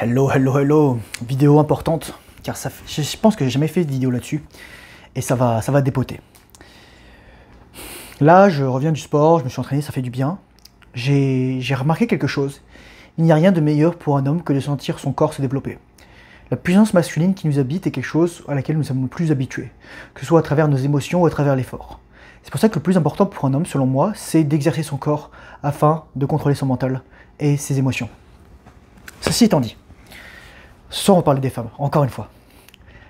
Hello, hello, hello. Vidéo importante, car je pense que j'ai jamais fait de vidéo là-dessus, et ça va dépoter. Là, je reviens du sport, je me suis entraîné, ça fait du bien. J'ai remarqué quelque chose. Il n'y a rien de meilleur pour un homme que de sentir son corps se développer. La puissance masculine qui nous habite est quelque chose à laquelle nous sommes le plus habitués, que ce soit à travers nos émotions ou à travers l'effort. C'est pour ça que le plus important pour un homme, selon moi, c'est d'exercer son corps afin de contrôler son mental et ses émotions. Ceci étant dit, ce soir on va parler des femmes, encore une fois.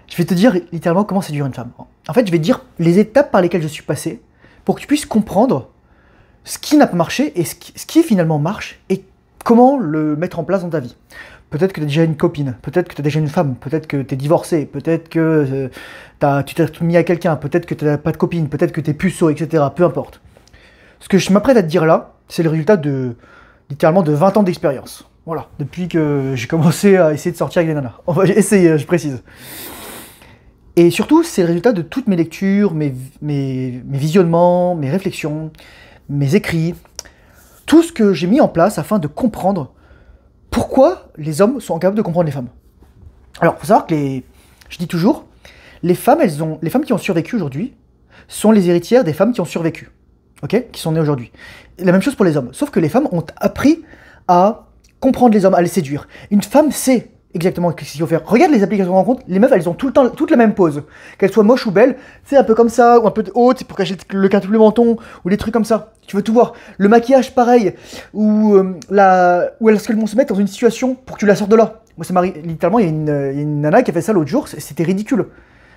Je vais te dire littéralement comment séduire une femme. En fait, je vais te dire les étapes par lesquelles je suis passé pour que tu puisses comprendre ce qui n'a pas marché et ce qui finalement marche et comment le mettre en place dans ta vie. Peut-être que tu as déjà une copine, peut-être que tu as déjà une femme, peut-être que tu es divorcé, peut-être que tu t'es mis à quelqu'un, peut-être que tu n'as pas de copine, peut-être que tu es puceau, etc. Peu importe. Ce que je m'apprête à te dire là, c'est le résultat de littéralement de 20 ans d'expérience. Voilà, depuis que j'ai commencé à essayer de sortir avec des nanas. On va essayer, je précise. Et surtout, c'est le résultat de toutes mes lectures, mes visionnements, mes réflexions, mes écrits, tout ce que j'ai mis en place afin de comprendre pourquoi les hommes sont incapables de comprendre les femmes. Alors, il faut savoir que je dis toujours, les femmes qui ont survécu aujourd'hui sont les héritières des femmes qui ont survécu, ok, qui sont nées aujourd'hui. La même chose pour les hommes, sauf que les femmes ont appris à comprendre les hommes, à les séduire. Une femme sait exactement ce qu'il faut faire. Regarde les applications de rencontre, les meufs, elles ont tout le temps toute la même pose. Qu'elles soient moches ou belles, c'est un peu comme ça, ou un peu haute, pour cacher le quintuple menton, ou des trucs comme ça. Tu veux tout voir. Le maquillage, pareil, ou est-ce qu'elles vont se mettre dans une situation pour que tu la sortes de là. Moi, ça m'arrive, littéralement, il y a une nana qui a fait ça l'autre jour, c'était ridicule.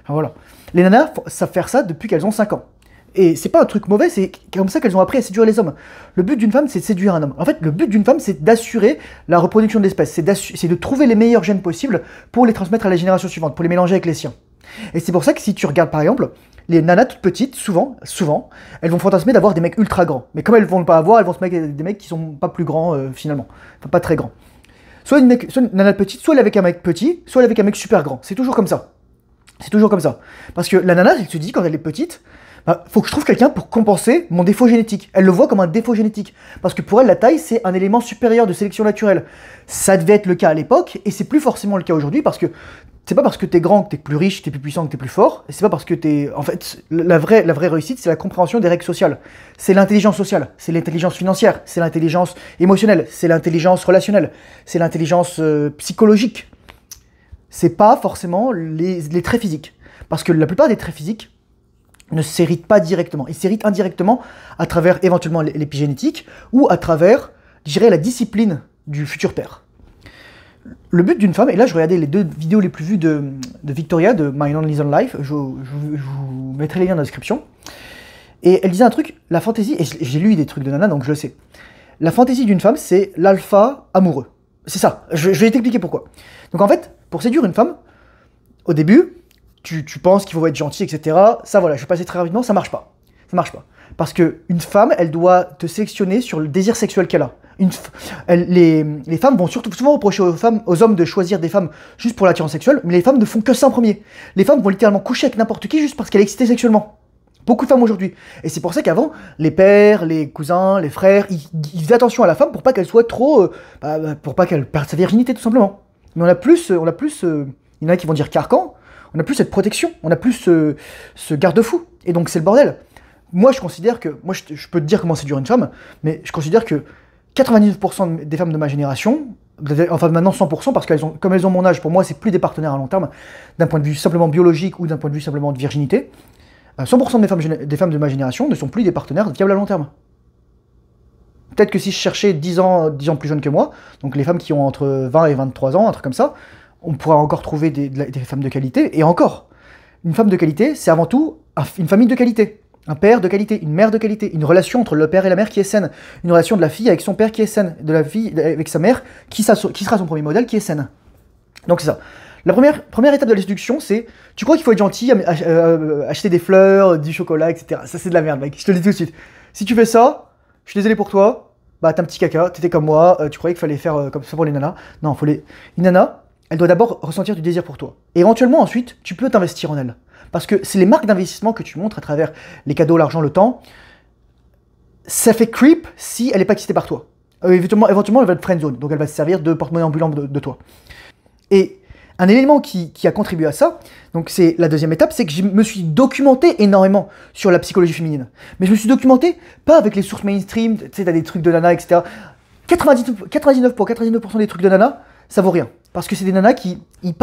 Enfin, voilà. Les nanas savent faire ça depuis qu'elles ont 5 ans. Et c'est pas un truc mauvais, c'est comme ça qu'elles ont appris à séduire les hommes. Le but d'une femme, c'est de séduire un homme. En fait, le but d'une femme, c'est d'assurer la reproduction de l'espèce. C'est de trouver les meilleurs gènes possibles pour les transmettre à la génération suivante, pour les mélanger avec les siens. Et c'est pour ça que si tu regardes par exemple, les nanas toutes petites, souvent, elles vont fantasmer d'avoir des mecs ultra grands. Mais comme elles vont pas avoir, elles vont se mettre avec des mecs qui sont pas plus grands finalement. Enfin, pas très grands. Soit une nana petite, soit elle est avec un mec petit, soit elle est avec un mec super grand. C'est toujours comme ça. C'est toujours comme ça. Parce que la nana, elle se dit quand elle est petite, faut que je trouve quelqu'un pour compenser mon défaut génétique. Elle le voit comme un défaut génétique. Parce que pour elle, la taille, c'est un élément supérieur de sélection naturelle. Ça devait être le cas à l'époque, et c'est plus forcément le cas aujourd'hui, parce que c'est pas parce que t'es grand que t'es plus riche, t'es plus puissant, que t'es plus fort, et c'est pas parce que t'es... En fait, la vraie réussite, c'est la compréhension des règles sociales. C'est l'intelligence sociale, c'est l'intelligence financière, c'est l'intelligence émotionnelle, c'est l'intelligence relationnelle, c'est l'intelligence psychologique. C'est pas forcément les traits physiques. Parce que la plupart des traits physiques ne s'héritent pas directement. Ils s'héritent indirectement à travers éventuellement l'épigénétique ou à travers, je dirais, la discipline du futur père. Le but d'une femme, et là je regardais les 2 vidéos les plus vues de Victoria, de My Only Son Life, je vous mettrai les liens dans la description, et elle disait un truc, la fantaisie, et j'ai lu des trucs de nana donc je le sais, la fantaisie d'une femme c'est l'alpha amoureux. C'est ça, je vais t'expliquer pourquoi. Donc en fait, pour séduire une femme, au début, tu penses qu'il faut être gentil, etc. Ça, voilà, je vais passer très rapidement, ça marche pas. Ça marche pas. Parce qu'une femme, elle doit te sélectionner sur le désir sexuel qu'elle a. Les femmes vont surtout souvent reprocher aux hommes de choisir des femmes juste pour l'attirance sexuelle, mais les femmes ne font que ça en premier. Les femmes vont littéralement coucher avec n'importe qui juste parce qu'elle est excitée sexuellement. Beaucoup de femmes aujourd'hui. Et c'est pour ça qu'avant, les pères, les cousins, les frères, ils faisaient attention à la femme pour pas qu'elle soit trop... pour pas qu'elle perde sa virginité, tout simplement. Mais on a plus... il y en a qui vont dire carcan. On n'a plus cette protection, on n'a plus ce garde-fou. Et donc c'est le bordel. Moi je considère que, je peux te dire comment séduire une femme, mais je considère que 99% des femmes de ma génération, enfin maintenant 100% parce comme elles ont mon âge, pour moi c'est plus des partenaires à long terme, d'un point de vue simplement biologique ou d'un point de vue simplement de virginité, 100% des femmes de ma génération ne sont plus des partenaires viables à long terme. Peut-être que si je cherchais 10 ans plus jeunes que moi, donc les femmes qui ont entre 20 et 23 ans, un truc comme ça, on pourra encore trouver des femmes de qualité, et encore, une femme de qualité, c'est avant tout une famille de qualité, un père de qualité, une mère de qualité, une relation entre le père et la mère qui est saine, une relation de la fille avec son père qui est saine, de la fille avec sa mère qui sera son premier modèle qui est saine. Donc c'est ça. La première étape de la séduction, c'est, tu crois qu'il faut être gentil, acheter des fleurs, du chocolat, etc. Ça c'est de la merde, mec, je te le dis tout de suite. Si tu fais ça, je suis désolé pour toi, bah t'es un petit caca, t'étais comme moi, tu croyais qu'il fallait faire comme ça pour les nanas. Non, une nana, elle doit d'abord ressentir du désir pour toi. Et éventuellement, ensuite, tu peux t'investir en elle. Parce que c'est les marques d'investissement que tu montres à travers les cadeaux, l'argent, le temps. Ça fait creep si elle n'est pas excitée par toi. Éventuellement, elle va te friendzone. Donc elle va se servir de porte-monnaie ambulant de toi. Et un élément qui a contribué à ça, donc c'est la deuxième étape, c'est que je me suis documenté énormément sur la psychologie féminine. Mais je me suis documenté pas avec les sources mainstream, tu sais, t'as des trucs de nana, etc. 99% des trucs de nana, ça vaut rien. Parce que c'est des nanas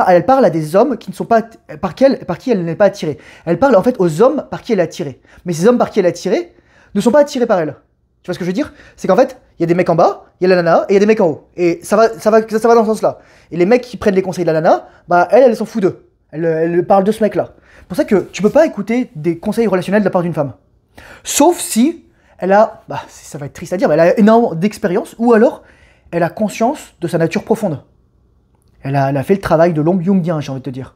elle parle à des hommes qui ne sont pas, par qui elle n'est pas attirée. Elle parle en fait aux hommes par qui elle est attirée. Mais ces hommes par qui elle est attirée ne sont pas attirés par elle. Tu vois ce que je veux dire? C'est qu'en fait, il y a des mecs en bas, il y a la nana, et il y a des mecs en haut. Et ça va dans ce sens-là. Et les mecs qui prennent les conseils de la nana, bah elle s'en fout d'eux. Elle parle de ce mec-là. C'est pour ça que tu peux pas écouter des conseils relationnels de la part d'une femme. Sauf si elle a, ça va être triste à dire, mais elle a énormément d'expérience, ou alors elle a conscience de sa nature profonde. Elle a fait le travail de l'homme jungien, j'ai envie de te dire.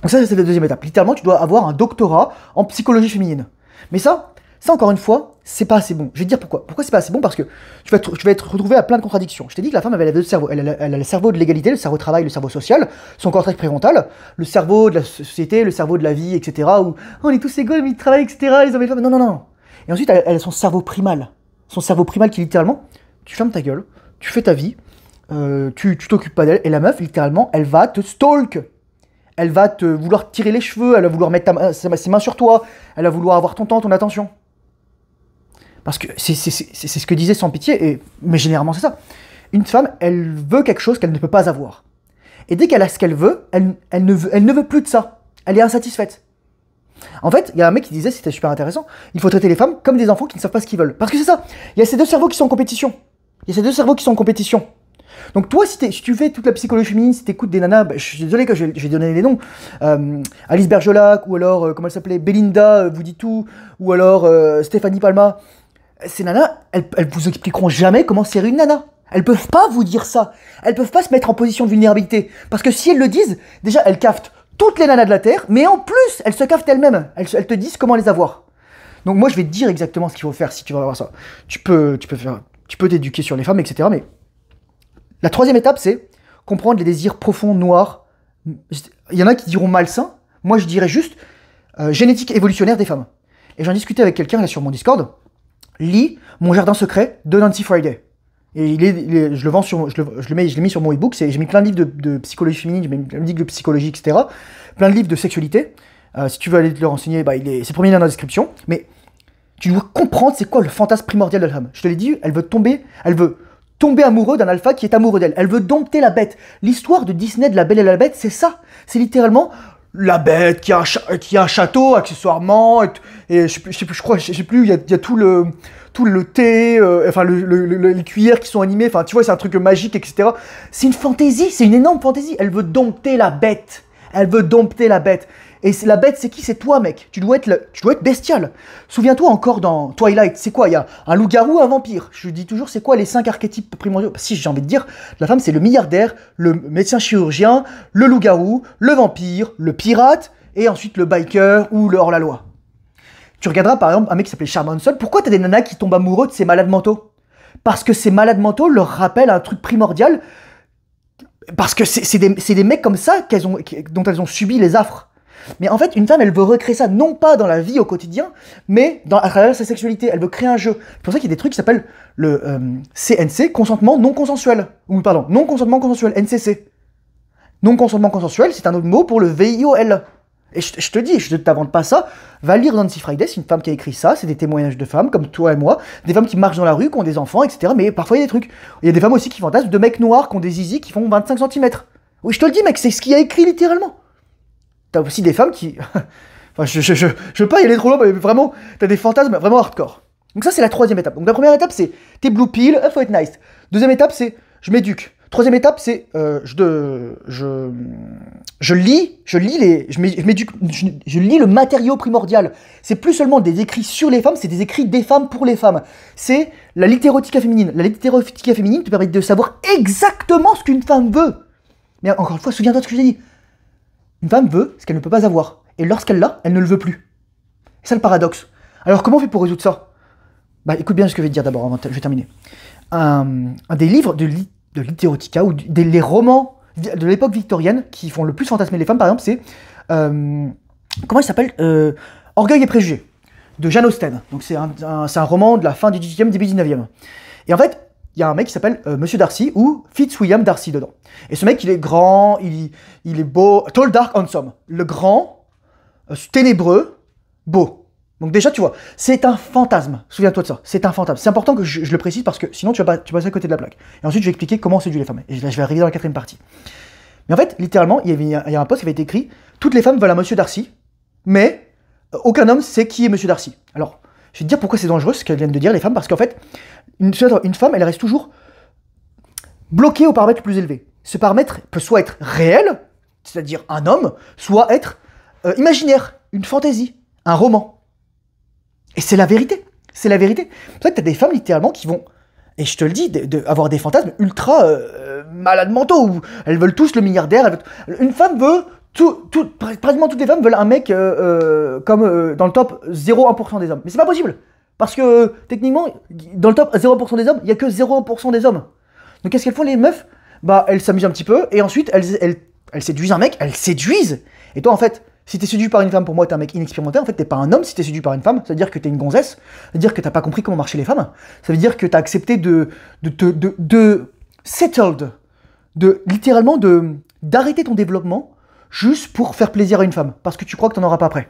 Donc ça, c'est la deuxième étape. Littéralement, tu dois avoir un doctorat en psychologie féminine. Mais ça encore une fois, c'est pas assez bon. Je vais te dire pourquoi. Pourquoi c'est pas assez bon? Parce que tu vas être retrouvé à plein de contradictions. Je t'ai dit que la femme avait deux cerveaux. Elle a le cerveau de l'égalité, le cerveau travail, le cerveau social, son cortex préfrontal, le cerveau de la société, le cerveau de la vie, etc. Où on est tous égaux, mais ils travaillent, etc. Les hommes et les femmes. Non. Et ensuite, elle a son cerveau primal. Son cerveau primal qui, littéralement, tu fermes ta gueule, tu fais ta vie, tu t'occupes pas d'elle. Et la meuf, littéralement, elle va te stalk. Elle va te vouloir tirer les cheveux, elle va vouloir mettre ses mains sur toi, elle va vouloir avoir ton temps, ton attention. Parce que c'est ce que disait Sans Pitié, mais généralement c'est ça. Une femme, elle veut quelque chose qu'elle ne peut pas avoir. Et dès qu'elle a ce qu'elle veut, elle ne veut plus de ça. Elle est insatisfaite. En fait, il y a un mec qui disait, c'était super intéressant, il faut traiter les femmes comme des enfants qui ne savent pas ce qu'ils veulent. Parce que c'est ça, il y a ces deux cerveaux qui sont en compétition. Donc toi, si tu fais toute la psychologie féminine, si tu écoutes des nanas, je suis désolé que je vais donner les noms, Alice Bergerac, ou alors, comment elle s'appelait, Belinda, vous dit tout, ou alors Stéphanie Palma, ces nanas, elles vous expliqueront jamais comment serrer une nana. Elles peuvent pas vous dire ça. Elles peuvent pas se mettre en position de vulnérabilité. Parce que si elles le disent, déjà elles caftent toutes les nanas de la Terre, mais en plus, elles se caftent elles-mêmes. Elles te disent comment les avoir. Donc moi, je vais te dire exactement ce qu'il faut faire si tu veux avoir ça. Tu peux t'éduquer sur les femmes, etc. Mais la troisième étape, c'est comprendre les désirs profonds, noirs. Il y en a qui diront malsains. Moi, je dirais juste génétique évolutionnaire des femmes. Et j'en discutais avec quelqu'un là sur mon Discord. Lis Mon jardin secret de Nancy Friday. Et je le vends je l'ai mis sur mon ebook. J'ai mis plein de livres de psychologie féminine, j'ai mis plein de livres de psychologie, etc. Plein de livres de sexualité. Si tu veux aller te le renseigner, c'est le premier lien dans la description. Mais tu dois comprendre c'est quoi le fantasme primordial de la femme. Je te l'ai dit, elle veut tomber amoureux d'un alpha qui est amoureux d'elle. Elle veut dompter la bête. L'histoire de Disney de La Belle et la Bête, c'est ça. C'est littéralement la bête qui a un château, accessoirement, et je sais plus, il y a tout le thé, les cuillères qui sont animées, enfin, tu vois, c'est un truc magique, etc. C'est une fantaisie, c'est une énorme fantaisie. Elle veut dompter la bête. Et la bête, c'est qui? C'est toi, mec. Tu dois être bestial. Souviens-toi encore dans Twilight, c'est quoi? Il y a un loup-garou, un vampire. Je dis toujours, c'est quoi les 5 archétypes primordiaux? Si j'ai envie de dire, la femme, c'est le milliardaire, le médecin chirurgien, le loup-garou, le vampire, le pirate, et ensuite le biker ou le hors-la-loi. Tu regarderas par exemple un mec qui s'appelait Charles Manson. Pourquoi t'as des nanas qui tombent amoureux de ces malades mentaux? Parce que ces malades mentaux leur rappellent un truc primordial. Parce que c'est des mecs comme ça dont elles ont subi les affres. Mais en fait, une femme, elle veut recréer ça, non pas dans la vie au quotidien, mais à travers sa sexualité. Elle veut créer un jeu. C'est pour ça qu'il y a des trucs qui s'appellent le CNC, consentement non consensuel. Ou pardon, non consentement consensuel, NCC. Non consentement consensuel, c'est un autre mot pour le VIOL. Et je te dis, je ne t'invente pas ça, va lire Nancy Friday, c'est une femme qui a écrit ça, c'est des témoignages de femmes comme toi et moi, des femmes qui marchent dans la rue, qui ont des enfants, etc. Mais parfois il y a des trucs. Il y a des femmes aussi qui fantasment de mecs noirs qui ont des zizi qui font 25 cm. Oui, je te le dis, mec, c'est ce qu'il a écrit littéralement. T'as aussi des femmes qui... enfin, je veux pas y aller trop loin, mais vraiment, t'as des fantasmes vraiment hardcore. Donc ça, c'est la troisième étape. Donc la première étape, c'est t'es blue pill, faut être nice. Deuxième étape, c'est je m'éduque. Troisième étape, c'est je lis le matériau primordial. C'est plus seulement des écrits sur les femmes, c'est des écrits des femmes pour les femmes. C'est la littérotica féminine. La littérotica féminine te permet de savoir exactement ce qu'une femme veut. Mais encore une fois, souviens-toi de ce que j'ai dit. Une femme veut ce qu'elle ne peut pas avoir. Et lorsqu'elle l'a, elle ne le veut plus. C'est ça le paradoxe. Alors comment on fait pour résoudre ça? Bah écoute bien ce que je vais te dire d'abord, je vais terminer. Un des livres de littérotica, ou les romans de l'époque victorienne qui font le plus fantasmer les femmes, par exemple, c'est... comment il s'appelle Orgueil et préjugés, de Jane Austen. Donc c'est un roman de la fin du 18e, début 19e. Et en fait, il y a un mec qui s'appelle Monsieur Darcy, ou Fitzwilliam Darcy dedans. Et ce mec, il est grand, il est beau, tall, dark, handsome. Le grand, ténébreux, beau. Donc déjà, tu vois, c'est un fantasme. Souviens-toi de ça, c'est un fantasme. C'est important que je le précise parce que sinon tu vas passer à côté de la plaque. Et ensuite, je vais expliquer comment on séduit les femmes. Et là, je vais arriver dans la 4e partie. Mais en fait, littéralement, il y a un post qui avait été écrit « Toutes les femmes veulent un Monsieur Darcy, mais aucun homme sait qui est Monsieur Darcy. » Alors, je vais te dire pourquoi c'est dangereux ce qu'elles viennent de dire les femmes, parce qu'en fait, une femme, elle reste toujours bloquée au paramètre le plus élevé. Ce paramètre peut soit être réel, c'est-à-dire un homme, soit être imaginaire, une fantaisie, un roman. Et c'est la vérité. C'est la vérité. C'est pour ça que tu as des femmes littéralement qui vont, et je te le dis, avoir des fantasmes ultra malades mentaux, où elles veulent tous le milliardaire. Une femme veut, pratiquement toutes les femmes veulent un mec comme dans le top 0,1% des hommes. Mais c'est pas possible. Parce que techniquement, dans le top 0% des hommes, il n'y a que 0,1% des hommes. Donc qu'est-ce qu'elles font les meufs? Bah elles s'amusent un petit peu, et ensuite elles séduisent un mec, elles séduisent. Et toi en fait, si t'es séduit par une femme, pour moi t'es un mec inexpérimenté, en fait t'es pas un homme si t'es séduit par une femme, ça veut dire que t'es une gonzesse, ça veut dire que t'as pas compris comment marchaient les femmes, ça veut dire que t'as accepté settled, littéralement d'arrêter ton développement juste pour faire plaisir à une femme, parce que tu crois que t'en auras pas après.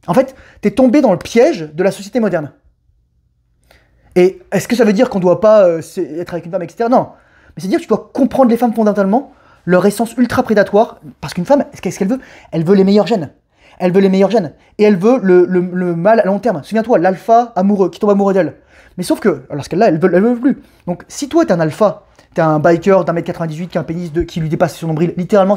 En fait, t'es tombé dans le piège de la société moderne. Et est-ce que ça veut dire qu'on doit pas être avec une femme, etc. Non. Mais c'est dire que tu dois comprendre les femmes fondamentalement, leur essence ultra prédatoire, parce qu'une femme, qu'est-ce qu'elle veut? Elle veut les meilleurs gènes. Elle veut les meilleurs gènes. Et elle veut le mâle à long terme. Souviens-toi, l'alpha amoureux, qui tombe amoureux d'elle. Mais sauf que, lorsqu'elle l'a, elle veut plus. Donc, si toi, t'es un alpha, t'es un biker d'1m98 qui a un pénis qui lui dépasse son nombril, littéralement,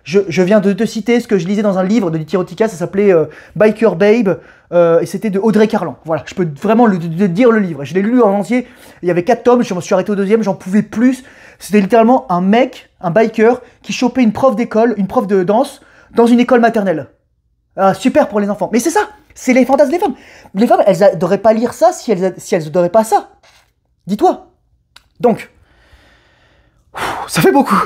je viens de te citer ce que je lisais dans un livre de Littérotica, ça s'appelait Biker Babe, et c'était de Audrey Carlan. Voilà, je peux vraiment dire le livre. Je l'ai lu en entier, il y avait 4 tomes, je me suis arrêté au 2e, j'en pouvais plus. C'était littéralement un mec, un biker, qui chopait une prof d'école, une prof de danse, dans une école maternelle. Super pour les enfants. Mais c'est ça, c'est les fantasmes des femmes. Les femmes, elles n'adoraient pas lire ça si elles n'adoraient pas ça. Dis-toi. Donc, ça fait beaucoup.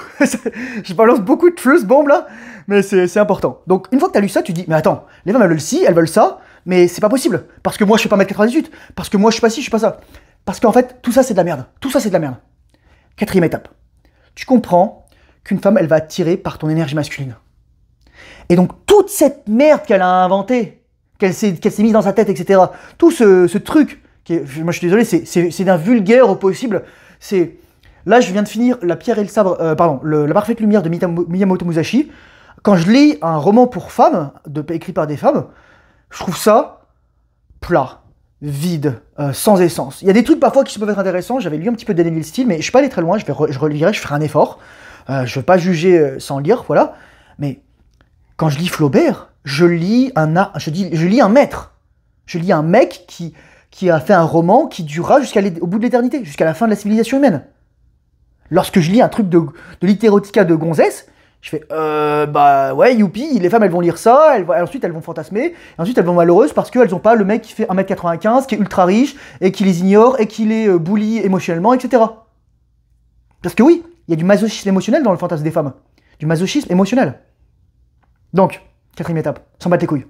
Je balance beaucoup de truth bombes là, mais c'est important. Donc, une fois que tu as lu ça, tu dis, mais attends, les femmes elles veulent ci, elles veulent ça, mais c'est pas possible. Parce que moi je fais pas 1m98, parce que moi je suis pas ci, je suis pas ça. Parce qu'en fait, tout ça c'est de la merde. Tout ça c'est de la merde. 4e étape. Tu comprends qu'une femme elle va attirer par ton énergie masculine. Et donc, toute cette merde qu'elle a inventée, qu'elle s'est mise dans sa tête, etc., tout ce truc, moi je suis désolé, c'est d'un vulgaire au possible, c'est. Là, je viens de finir La pierre et le sabre, La parfaite lumière de Miyamoto Musashi. Quand je lis un roman pour femmes, écrit par des femmes, je trouve ça plat, vide, sans essence. Il y a des trucs parfois qui peuvent être intéressants. J'avais lu un petit peu Daniel Steele, mais je suis pas allé très loin. Je relirai, je ferai un effort. Je veux pas juger sans lire, voilà. Mais quand je lis Flaubert, je lis un maître. Je lis un mec qui a fait un roman qui durera au bout de l'éternité, jusqu'à la fin de la civilisation humaine. Lorsque je lis un truc de littérotica de gonzesse, je fais bah ouais, youpi, les femmes elles vont lire ça, ensuite elles vont fantasmer, et ensuite elles vont malheureuses parce qu'elles ont pas le mec qui fait 1m95, qui est ultra riche, et qui les ignore, et qui les bully émotionnellement, etc. Parce que oui, il y a du masochisme émotionnel dans le fantasme des femmes. Du masochisme émotionnel. Donc, 4e étape, s'en battre les couilles.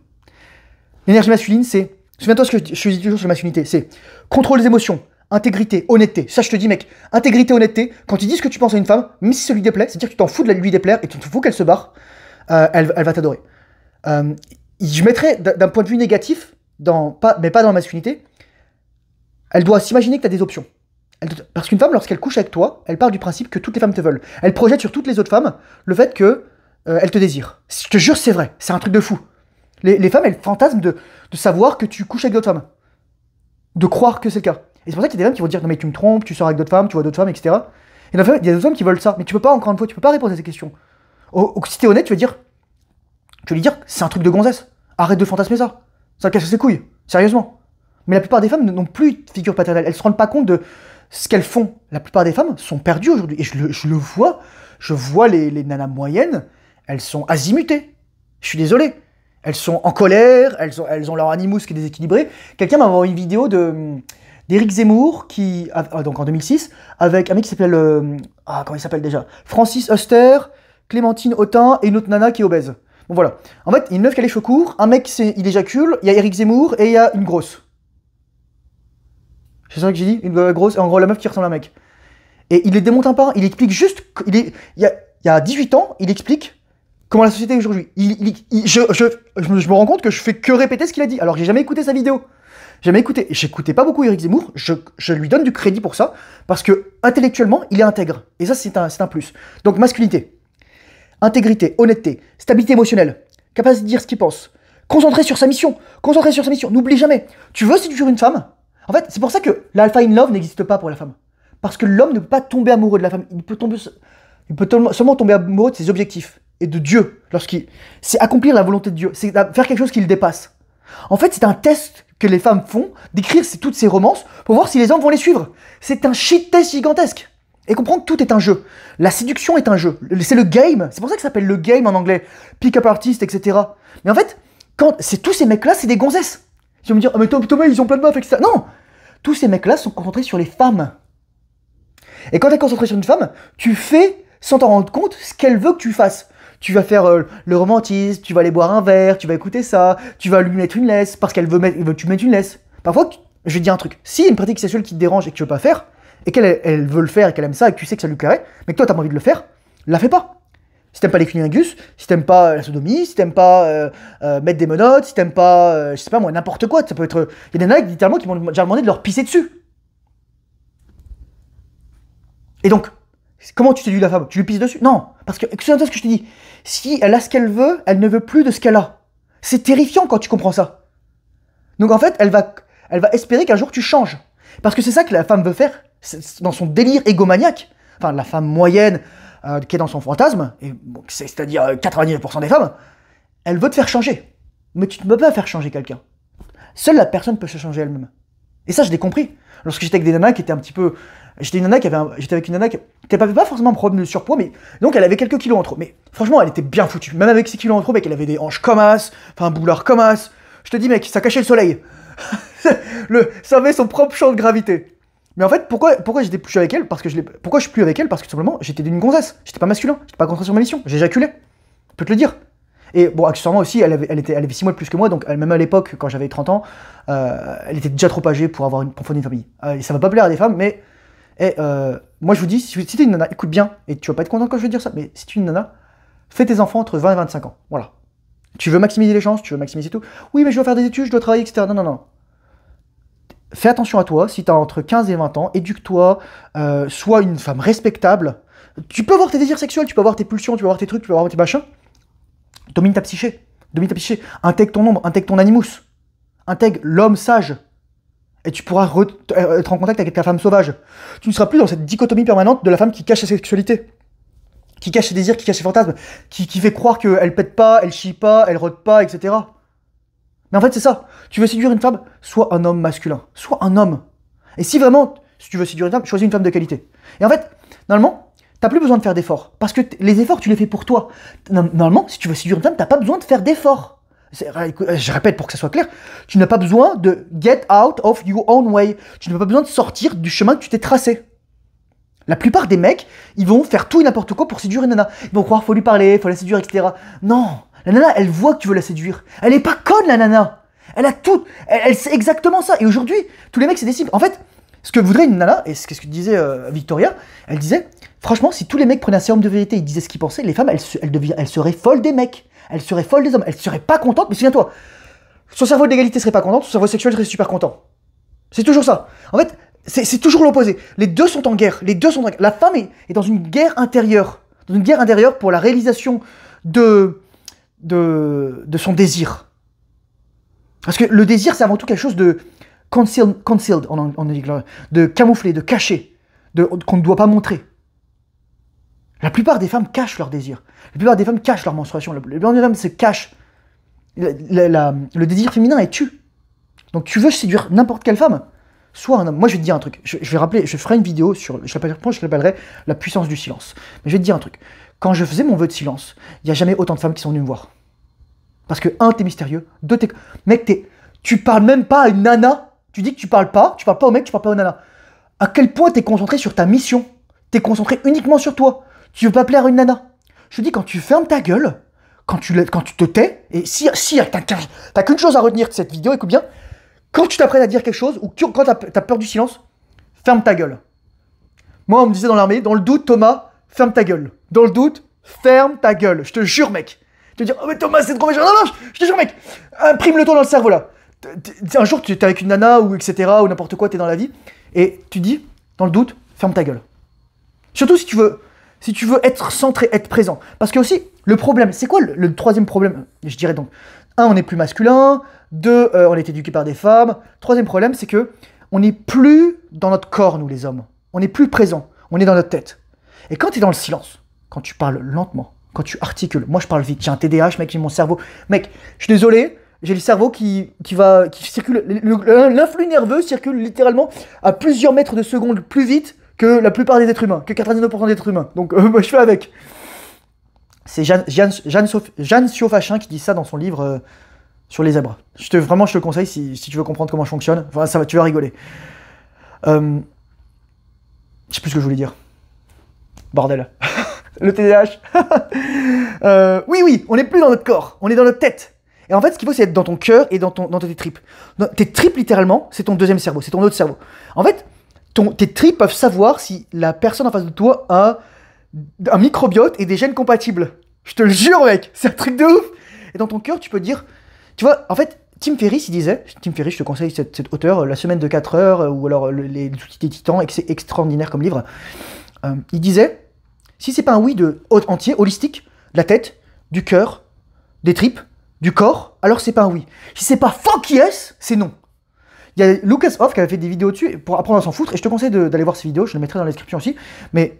L'énergie masculine, c'est. Souviens-toi ce que je dis toujours sur la masculinité, c'est contrôle des émotions. Intégrité, honnêteté. Ça, je te dis, mec, intégrité, honnêteté. Quand tu dis ce que tu penses à une femme, même si ça lui déplaît, c'est-à-dire que tu t'en fous de lui déplaire et tu te fous qu'elle se barre, elle va t'adorer. Je mettrais d'un point de vue négatif, mais pas dans la masculinité, elle doit s'imaginer que tu as des options. Parce qu'une femme, lorsqu'elle couche avec toi, elle part du principe que toutes les femmes te veulent. Elle projette sur toutes les autres femmes le fait que elle te désire. Je te jure, c'est vrai. C'est un truc de fou. Les femmes, elles fantasment de savoir que tu couches avec d'autres femmes. De croire que c'est le cas. Et c'est pour ça qu'il y a des femmes qui vont dire non mais tu me trompes, tu sors avec d'autres femmes, tu vois d'autres femmes, etc. Et il y a des hommes qui veulent ça, mais tu peux pas, encore une fois, tu peux pas répondre à ces questions. Si t'es honnête, tu vas lui dire c'est un truc de gonzesse. Arrête de fantasmer ça. Ça casse ses couilles, sérieusement. Mais la plupart des femmes n'ont plus de figure paternelle. Elles se rendent pas compte de ce qu'elles font. La plupart des femmes sont perdues aujourd'hui. Et je le vois. Je vois les nanas moyennes, elles sont azimutées. Je suis désolé. Elles sont en colère, elles ont leur animus qui est déséquilibré. Quelqu'un m'a envoyé une vidéo d'Éric Zemmour, donc en 2006, avec un mec qui s'appelle, comment il s'appelle déjà, Francis Huster, Clémentine Autain et une autre nana qui est obèse. Bon voilà. En fait, il y a une meuf qui a les cheveux courts, un mec il éjacule, il y a Éric Zemmour et il y a une grosse. C'est ça que j'ai dit, une grosse, en gros la meuf qui ressemble à un mec. Et il les démonte un par un, il explique juste, il y a 18 ans, il explique comment la société est aujourd'hui. Je me rends compte que je fais que répéter ce qu'il a dit, alors que j'ai jamais écouté sa vidéo. Jamais écouté. J'écoutais pas beaucoup Éric Zemmour, je lui donne du crédit pour ça, parce que intellectuellement, il est intègre. Et ça, c'est un plus. Donc, masculinité, intégrité, honnêteté, stabilité émotionnelle, capacité de dire ce qu'il pense, concentré sur sa mission, n'oublie jamais. Tu veux séduire une femme? En fait, c'est pour ça que l'alpha in love n'existe pas pour la femme. Parce que l'homme ne peut pas tomber amoureux de la femme. Il peut seulement tomber amoureux de ses objectifs et de Dieu. C'est accomplir la volonté de Dieu. C'est faire quelque chose qui le dépasse. En fait, c'est un test que les femmes font d'écrire toutes ces romances pour voir si les hommes vont les suivre. C'est un shit test gigantesque. Et comprendre que tout est un jeu. La séduction est un jeu. C'est le game. C'est pour ça que ça s'appelle le game en anglais. Pick-up artist, etc. Mais en fait, tous ces mecs-là, c'est des gonzesses. Ils vont me dire, oh, mais Thomas, ils ont plein de meufs, etc. Non! Tous ces mecs-là sont concentrés sur les femmes. Et quand tu es concentré sur une femme, tu fais, sans t'en rendre compte, ce qu'elle veut que tu fasses. Tu vas faire le romantisme, tu vas aller boire un verre, tu vas écouter ça, tu vas lui mettre une laisse, parce qu'elle veut que tu mettes une laisse. Parfois, je vais te dire un truc. Si y a une pratique sexuelle qui te dérange et que tu veux pas faire, et qu'elle veut le faire et qu'elle aime ça, et que tu sais que ça lui plairait, mais que toi t'as pas envie de le faire, la fais pas. Si t'aimes pas les cunnilingus, si t'aimes pas la sodomie, si t'aimes pas mettre des menottes, si t'aimes pas, je sais pas moi, n'importe quoi, ça peut être... Il y a des nanas littéralement qui m'ont déjà demandé de leur pisser dessus. Et donc, comment tu séduis la femme? Tu lui pisses dessus? Non, parce que, c'est ce que je te dis. Si elle a ce qu'elle veut, elle ne veut plus de ce qu'elle a. C'est terrifiant quand tu comprends ça. Donc en fait, elle va espérer qu'un jour tu changes. Parce que c'est ça que la femme veut faire, dans son délire égomaniaque. Enfin, la femme moyenne qui est dans son fantasme, c'est-à-dire 99% des femmes, elle veut te faire changer. Mais tu ne peux pas faire changer quelqu'un. Seule la personne peut se changer elle-même. Et ça, je l'ai compris. Lorsque j'étais avec des nanas qui étaient un petit peu... J'étais avec une nana qui n'avait pas forcément un problème de surpoids, mais donc elle avait quelques kilos en trop. Mais franchement, elle était bien foutue. Même avec ses kilos en trop, mec, elle avait des hanches comme as, enfin un boulard comme as. Je te dis, mec, ça cachait le soleil. Ça avait son propre champ de gravité. Mais en fait, pourquoi j'étais plus avec elle? Pourquoi je suis plus avec elle? Parce que tout simplement, j'étais d'une gonzesse. J'étais pas masculin. J'étais pas concentré sur ma mission. J'éjaculais. Je peux te le dire. Et bon, accessoirement aussi, elle avait 6 mois de plus que moi, donc même à l'époque, quand j'avais 30 ans, elle était déjà trop âgée pour fonder une famille. Et ça va pas plaire à des femmes, mais moi je vous dis, si t'es une nana, écoute bien, et tu vas pas être content quand je vais te dire ça, mais si tu es une nana, fais tes enfants entre 20 et 25 ans. Voilà. Tu veux maximiser les chances, tu veux maximiser tout. Oui, mais je dois faire des études, je dois travailler, etc. Non, non, non. Fais attention à toi, si t'as entre 15 et 20 ans, éduque-toi, sois une femme respectable. Tu peux avoir tes désirs sexuels, tu peux avoir tes pulsions, tu peux avoir tes trucs, tu peux avoir tes machins. Domine ta psyché. Intègre ton ombre, intègre ton animus. Intègre l'homme sage. Et tu pourras être en contact avec ta femme sauvage. Tu ne seras plus dans cette dichotomie permanente de la femme qui cache sa sexualité, qui cache ses désirs, qui cache ses fantasmes, qui fait croire qu'elle pète pas, elle chie pas, elle rôde pas, etc. Mais en fait, c'est ça. Tu veux séduire une femme, sois un homme masculin. Sois un homme. Et si vraiment, si tu veux séduire une femme, choisis une femme de qualité. Et en fait, normalement, t'as plus besoin de faire d'efforts. Parce que les efforts, tu les fais pour toi. Normalement, si tu veux séduire une femme, t'as pas besoin de faire d'efforts. Je répète pour que ça soit clair, tu n'as pas besoin de get out of your own way. Tu n'as pas besoin de sortir du chemin que tu t'es tracé. La plupart des mecs, ils vont faire tout et n'importe quoi pour séduire une nana. Ils vont croire, faut lui parler, faut la séduire, etc. Non, la nana, elle voit que tu veux la séduire. Elle est pas conne, la nana. Elle a tout. Elle sait exactement ça. Et aujourd'hui, tous les mecs, c'est des cibles. En fait, ce que voudrait une nana, et c'est ce que disait Victoria, elle disait, franchement, si tous les mecs prenaient un sérum de vérité et disaient ce qu'ils pensaient, les femmes, elles seraient folles des mecs. Elles seraient folles des hommes. Elles seraient pas contentes. Mais souviens-toi, son cerveau d'égalité serait pas content, son cerveau sexuel serait super content. C'est toujours ça. En fait, c'est toujours l'opposé. Les deux sont en guerre. La femme est dans une guerre intérieure. Dans une guerre intérieure pour la réalisation de son désir. Parce que le désir, c'est avant tout quelque chose de concealed en anglais, de camouflé, de caché, qu'on ne doit pas montrer. La plupart des femmes cachent leur désir. La plupart des femmes cachent leur menstruation. La plupart des femmes se cachent. Le désir féminin est tu. Donc tu veux séduire n'importe quelle femme, soit un homme. Moi je vais te dire un truc. Je ferai une vidéo sur, je l'appellerai la puissance du silence. Mais je vais te dire un truc. Quand je faisais mon vœu de silence, il n'y a jamais autant de femmes qui sont venues me voir. Parce que, un, t'es mystérieux. Deux, mec, tu parles même pas à une nana. Tu dis que tu parles pas au mec, tu parles pas aux nanas. À quel point t'es concentré sur ta mission. T'es concentré uniquement sur toi. Tu veux pas plaire à une nana. Je te dis, quand tu fermes ta gueule, quand tu te tais, et si t'as qu'une chose à retenir de cette vidéo, écoute bien, Quand tu t'apprêtes à dire quelque chose, ou quand t'as peur du silence, ferme ta gueule. Moi, on me disait dans l'armée, dans le doute, Thomas, ferme ta gueule. Dans le doute, ferme ta gueule. Je te jure, mec. Tu vas dire, oh mais Thomas, c'est trop méchant. Non, non, je te jure, mec. Imprime-le-toi dans le cerveau, là. Un jour, tu es avec une nana, ou etc., ou n'importe quoi, t'es dans la vie, et tu dis, dans le doute, ferme ta gueule. Surtout si tu veux être centré, être présent. Parce que aussi, le problème, c'est quoi le troisième problème? Je dirais donc, un, on est plus masculin, deux, on est éduqué par des femmes. Troisième problème, c'est que on n'est plus dans notre corps, nous les hommes. On n'est plus présent, on est dans notre tête. Et quand tu es dans le silence, quand tu parles lentement, quand tu articules, moi je parle vite, j'ai un TDAH, mec, j'ai mon cerveau. Mec, je suis désolé, j'ai le cerveau qui circule, l'influx nerveux circule littéralement à plusieurs mètres de seconde plus vite que la plupart des êtres humains, que 99% des êtres humains. Donc moi je fais avec. C'est Jeanne Siofachin qui dit ça dans son livre sur les zèbres. Vraiment, je te le conseille si tu veux comprendre comment je fonctionne. Enfin, tu vas rigoler. Je sais plus ce que je voulais dire. Bordel. Le TDAH. Oui, on n'est plus dans notre corps, on est dans notre tête. Et en fait, ce qu'il faut, c'est être dans ton cœur et dans tes tripes. Tes tripes, littéralement, c'est ton deuxième cerveau, c'est ton autre cerveau. En fait, tes tripes peuvent savoir si la personne en face de toi a un microbiote et des gènes compatibles. Je te le jure, mec, c'est un truc de ouf. Et dans ton cœur, tu peux dire... Tu vois, en fait, Tim Ferriss, il disait... Tim Ferriss, je te conseille cet auteur, La semaine de 4 heures, ou alors Les outils des titans, et que c'est extraordinaire comme livre. Il disait, si c'est pas un oui entier, holistique, de la tête, du cœur, des tripes, du corps, alors c'est pas un oui. Si c'est pas fuck yes, c'est non. Il y a Lucas Hoff qui avait fait des vidéos dessus pour apprendre à s'en foutre, et je te conseille d'aller voir ces vidéos, je les mettrai dans la description aussi, mais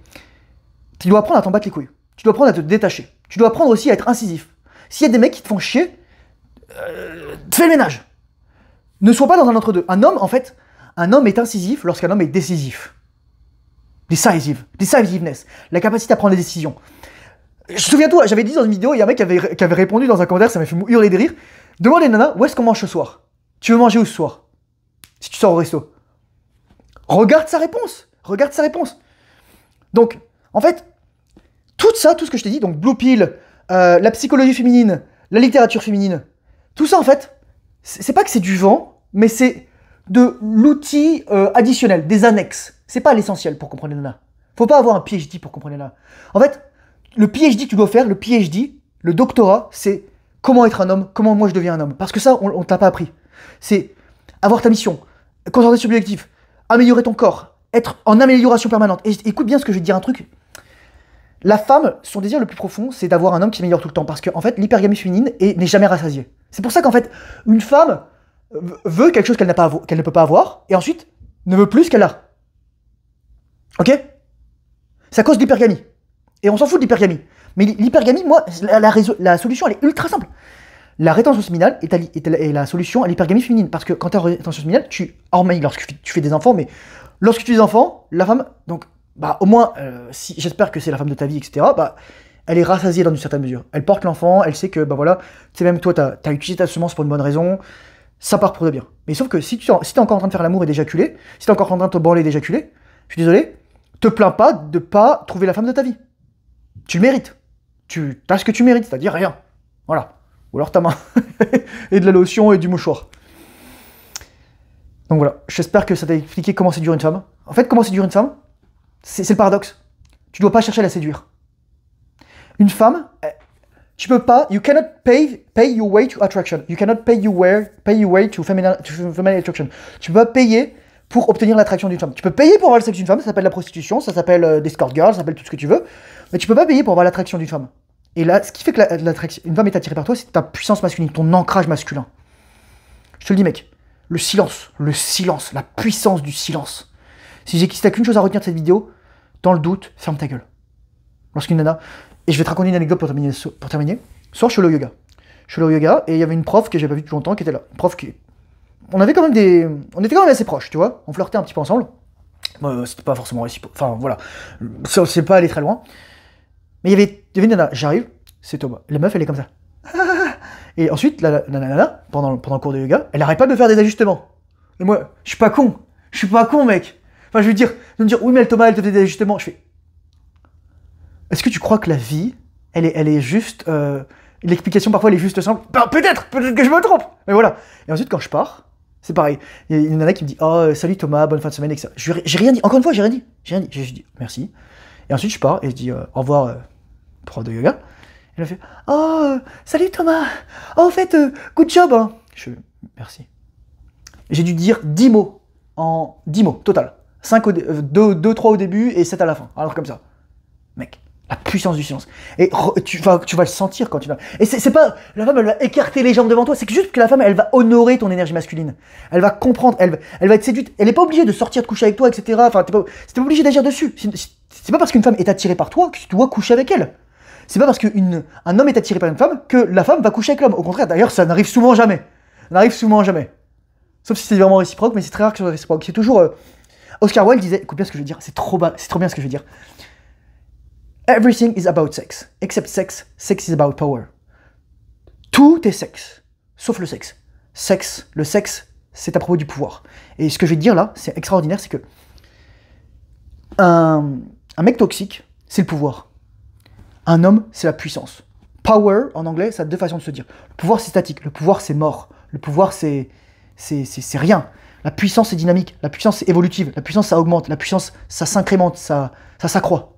tu dois apprendre à t'en battre les couilles. Tu dois apprendre à te détacher. Tu dois apprendre aussi à être incisif. S'il y a des mecs qui te font chier, fais le ménage. Ne sois pas dans un entre-deux. Un homme, en fait, un homme est incisif lorsqu'un homme est décisif. Decisiveness. La capacité à prendre des décisions. Souviens-toi, j'avais dit dans une vidéo, il y a un mec qui avait répondu dans un commentaire, ça m'a fait hurler de rire. Demande les nanas, où est-ce qu'on mange ce soir? Tu veux manger où ce soir? Si tu sors au resto. Regarde sa réponse. Donc, en fait, tout ce que je t'ai dit, donc Blue Pill, la psychologie féminine, la littérature féminine, tout ça, en fait, c'est pas que c'est du vent, mais c'est de l'outil additionnel, des annexes. C'est pas l'essentiel pour comprendre les nanas. Faut pas avoir un PhD pour comprendre les nanas. En fait, le PhD que tu dois faire, le doctorat, c'est comment être un homme, comment moi je deviens un homme. Parce que ça, on t'a pas appris. C'est avoir ta mission, concentrer sur l'objectif, améliorer ton corps, être en amélioration permanente. Et écoute bien ce que je vais te dire un truc. La femme, son désir le plus profond, c'est d'avoir un homme qui s'améliore tout le temps. Parce qu'en fait, l'hypergamie féminine n'est jamais rassasiée. C'est pour ça qu'en fait, une femme veut quelque chose qu'elle ne peut pas avoir, et ensuite ne veut plus ce qu'elle a. Ok? C'est à cause de l'hypergamie. Et on s'en fout de l'hypergamie. Mais l'hypergamie, moi, la solution, elle est ultra simple. La rétention séminale est la solution à l'hypergamie féminine. Parce que quand tu as rétention séminale, hormis lorsque tu fais des enfants, mais lorsque tu fais des enfants, la femme, donc, bah, au moins, j'espère que c'est la femme de ta vie, etc., bah, elle est rassasiée dans une certaine mesure. Elle porte l'enfant, elle sait que, bah voilà, tu sais, même toi, t'as utilisé ta semence pour une bonne raison, ça part pour de bien. Mais sauf que si t'es encore en train de faire l'amour et d'éjaculer, si t'es encore en train de te branler et d'éjaculer, je suis désolé, te plains pas de pas trouver la femme de ta vie. Tu le mérites. Tu as ce que tu mérites, c'est-à-dire rien. Voilà. Ou alors ta main. Et de la lotion et du mouchoir. Donc voilà, j'espère que ça t'a expliqué comment séduire une femme. En fait, comment séduire une femme, c'est le paradoxe. Tu dois pas chercher à la séduire. Une femme, tu peux pas, you cannot pay your way to attraction. You cannot pay your way to feminine attraction. Tu peux pas payer pour obtenir l'attraction d'une femme. Tu peux payer pour avoir le sexe d'une femme, ça s'appelle la prostitution, ça s'appelle des escort girls, ça s'appelle tout ce que tu veux, mais tu peux pas payer pour avoir l'attraction d'une femme. Et là, ce qui fait que une femme est attirée par toi, c'est ta puissance masculine, ton ancrage masculin. Je te le dis, mec, le silence, la puissance du silence. Si t'as qu'une chose à retenir de cette vidéo, dans le doute, ferme ta gueule. Lorsqu'une nana, et je vais te raconter une anecdote pour terminer. Soir, je suis allé au yoga. Et il y avait une prof que j'avais pas vue depuis longtemps qui était là. Une prof qui... On était quand même assez proches, tu vois. On flirtait un petit peu ensemble. C'était pas forcément réciproque. Enfin, voilà. C'est pas allé très loin. Mais il y avait une nana. J'arrive, c'est Thomas. La meuf, elle est comme ça. Et ensuite, la nana, pendant le cours de yoga, elle arrête pas de faire des ajustements. Et moi, je suis pas con, mec. Enfin, je veux dire, oui, mais Thomas, elle te fait des ajustements. Je fais... Est-ce que tu crois que la vie, elle est juste... L'explication, parfois, elle est juste simple. Peut-être que je me trompe. Mais voilà. Et ensuite, quand je pars, C'est pareil. Il y a une nana qui me dit oh, salut Thomas, bonne fin de semaine, etc. J'ai rien dit. Encore une fois, j'ai rien dit. J'ai dit merci. Et ensuite, je pars et je dis au revoir, prof de yoga. Et elle a fait oh, salut Thomas. Oh, en fait, good job. Hein. Je fais merci. J'ai dû dire 10 mots. En 10 mots, total. 2, 3 au début et 7 à la fin. Alors comme ça. Mec. La puissance du silence. Et tu vas le sentir quand tu vas... Et c'est pas... La femme, elle va écarter les jambes devant toi. C'est juste que la femme, elle va honorer ton énergie masculine. Elle va comprendre. Elle va être séduite. Elle n'est pas obligée de sortir de coucher avec toi, etc. Enfin, t'es pas obligé d'agir dessus. C'est pas parce qu'une femme est attirée par toi que tu dois coucher avec elle. C'est pas parce qu'un homme est attiré par une femme que la femme va coucher avec l'homme. Au contraire, d'ailleurs, ça n'arrive souvent jamais. Ça n'arrive souvent jamais. Sauf si c'est vraiment réciproque, mais c'est très rare que ce soit réciproque. C'est toujours... Oscar Wilde disait... Écoute bien ce que je veux dire. C'est trop bien ce que je veux dire. Everything is about sex, except sex. Sex is about power. Tout est sexe, sauf le sexe. Le sexe, c'est à propos du pouvoir. Et ce que je vais te dire là, c'est extraordinaire, c'est que un mec toxique, c'est le pouvoir. Un homme, c'est la puissance. Power, en anglais, ça a 2 façons de se dire. Le pouvoir, c'est statique. Le pouvoir, c'est mort. Le pouvoir, c'est rien. La puissance, c'est dynamique. La puissance, c'est évolutive. La puissance, ça augmente. La puissance, ça s'incrémente, ça s'accroît.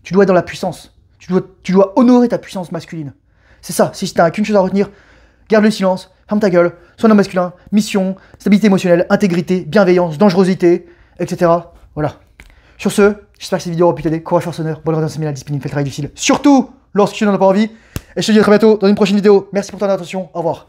Tu dois être dans la puissance. Tu dois honorer ta puissance masculine. C'est ça. Si tu n'as qu'une chose à retenir, garde le silence, ferme ta gueule, sois un homme masculin, mission, stabilité émotionnelle, intégrité, bienveillance, dangerosité, etc. Voilà. Sur ce, j'espère que cette vidéo aura pu t'aider. Courage, force, honneur, bonne rétention, la discipline, fais le travail difficile. Surtout lorsque tu n'en as pas envie. Et je te dis à très bientôt dans une prochaine vidéo. Merci pour ton attention. Au revoir.